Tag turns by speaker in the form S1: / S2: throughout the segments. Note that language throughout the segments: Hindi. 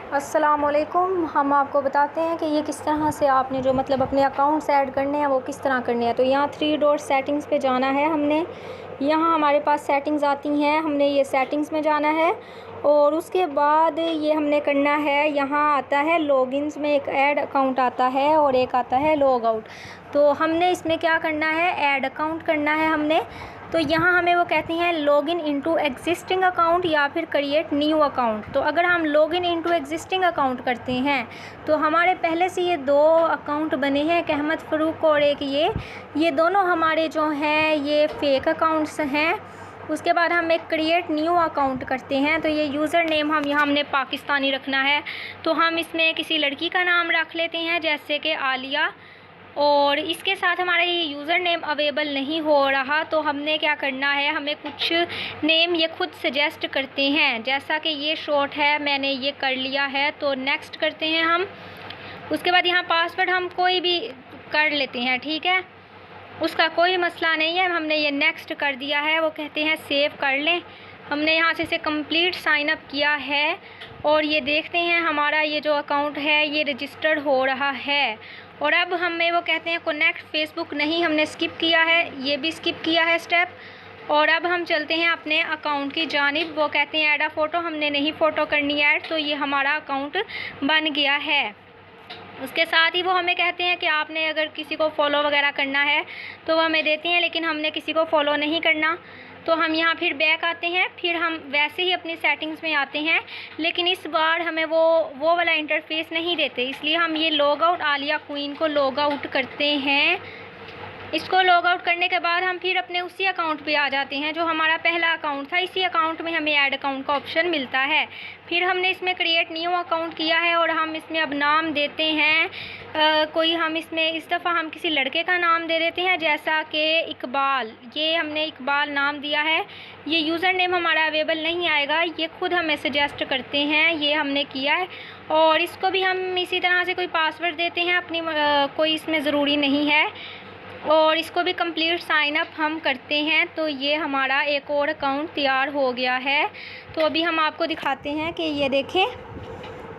S1: अस्सलामुअलैकुम। हम आपको बताते हैं कि ये किस तरह से आपने जो मतलब अपने अकाउंट्स ऐड करने हैं वो किस तरह करने हैं। तो यहाँ 3 डॉट सेटिंग्स पे जाना है हमने। यहाँ हमारे पास सेटिंग्स आती हैं, हमने ये सेटिंग्स में जाना है और उसके बाद ये हमने करना है। यहाँ आता है लॉगिन्स में एक ऐड अकाउंट आता है और एक आता है लॉग आउट। तो हमने इसमें क्या करना है, ऐड अकाउंट करना है हमने। तो यहाँ हमें वो कहते हैं लॉगिन इनटू एग्जिस्टिंग अकाउंट या फिर क्रिएट न्यू अकाउंट। तो अगर हम लॉगिन इनटू एग्जिस्टिंग अकाउंट करते हैं तो हमारे पहले से ये 2 अकाउंट बने हैं, एक अहमद फ़रूक और एक ये दोनों हमारे जो हैं ये फ़ेक अकाउंट्स हैं। उसके बाद हम एक क्रिएट न्यू अकाउंट करते हैं। तो ये यूज़र नेम हमने पाकिस्तानी रखना है। तो हम इसमें किसी लड़की का नाम रख लेते हैं, जैसे कि आलिया, और इसके साथ हमारा ये यूज़र नेम अवेलेबल नहीं हो रहा। तो हमने क्या करना है, हमें कुछ नेम ये खुद सजेस्ट करते हैं, जैसा कि ये शॉर्ट है, मैंने ये कर लिया है। तो नेक्स्ट करते हैं हम। उसके बाद यहाँ पासवर्ड हम कोई भी कर लेते हैं, ठीक है, उसका कोई मसला नहीं है। हमने ये नेक्स्ट कर दिया है, वो कहते हैं सेव कर लें। हमने यहाँ से इसे कंप्लीट साइन अप किया है और ये देखते हैं हमारा ये जो अकाउंट है ये रजिस्टर्ड हो रहा है। और अब हमें वो कहते हैं कनेक्ट फेसबुक, नहीं, हमने स्किप किया है, ये भी स्किप किया है स्टेप। और अब हम चलते हैं अपने अकाउंट की जानिब। वो कहते हैं ऐड अ फ़ोटो, हमने नहीं फ़ोटो करनी ऐड। तो ये हमारा अकाउंट बन गया है। उसके साथ ही वो हमें कहते हैं कि आपने अगर किसी को फॉलो वगैरह करना है तो वो हमें देते हैं, लेकिन हमने किसी को फॉलो नहीं करना। तो हम यहाँ फिर बैक आते हैं, फिर हम वैसे ही अपनी सेटिंग्स में आते हैं, लेकिन इस बार हमें वो वाला इंटरफेस नहीं देते, इसलिए हम ये लॉग आउट आलिया क्वीन को लॉग आउट करते हैं। इसको लॉग आउट करने के बाद हम फिर अपने उसी अकाउंट पे आ जाते हैं जो हमारा पहला अकाउंट था। इसी अकाउंट में हमें ऐड अकाउंट का ऑप्शन मिलता है। फिर हमने इसमें क्रिएट न्यू अकाउंट किया है और हम इसमें अब नाम देते हैं कोई, हम इसमें इस दफ़ा हम किसी लड़के का नाम दे देते हैं, जैसा कि इकबाल। ये हमने इकबाल नाम दिया है। ये यूज़र नेम हमारा अवेलेबल नहीं आएगा, ये खुद हमें सजेस्ट करते हैं, ये हमने किया है। और इसको भी हम इसी तरह से कोई पासवर्ड देते हैं अपनी, कोई इसमें ज़रूरी नहीं है। और इसको भी कंप्लीट साइन अप हम करते हैं। तो ये हमारा एक और अकाउंट तैयार हो गया है। तो अभी हम आपको दिखाते हैं कि ये देखें,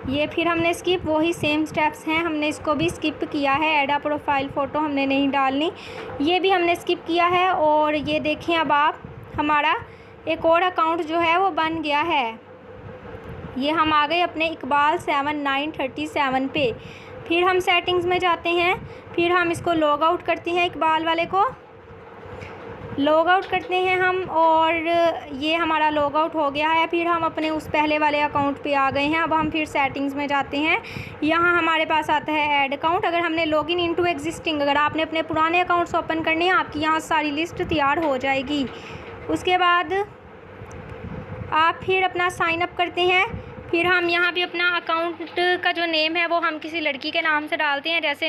S1: ये फिर हमने स्किप, वही सेम स्टेप्स हैं, हमने इसको भी स्किप किया है। ऐड अ प्रोफाइल फ़ोटो हमने नहीं डालनी, ये भी हमने स्किप किया है। और ये देखें अब आप, हमारा एक और अकाउंट जो है वो बन गया है। ये हम आ गए अपने इकबाल 7937 पे। फिर हम सेटिंग्स में जाते हैं, फिर हम इसको लॉग आउट करते हैं, इकबाल वाले को लॉग आउट करते हैं हम, और ये हमारा लॉग आउट हो गया है। फिर हम अपने उस पहले वाले अकाउंट पे आ गए हैं। अब हम फिर सेटिंग्स में जाते हैं, यहाँ हमारे पास आता है ऐड अकाउंट। अगर हमने लॉगिन इनटू एग्जिस्टिंग, अगर आपने अपने पुराने अकाउंट्स ओपन करने हैं, आपकी यहाँ सारी लिस्ट तैयार हो जाएगी। उसके बाद आप फिर अपना साइन अप करते हैं। फिर हम यहाँ भी अपना अकाउंट का जो नेम है वो हम किसी लड़की के नाम से डालते हैं, जैसे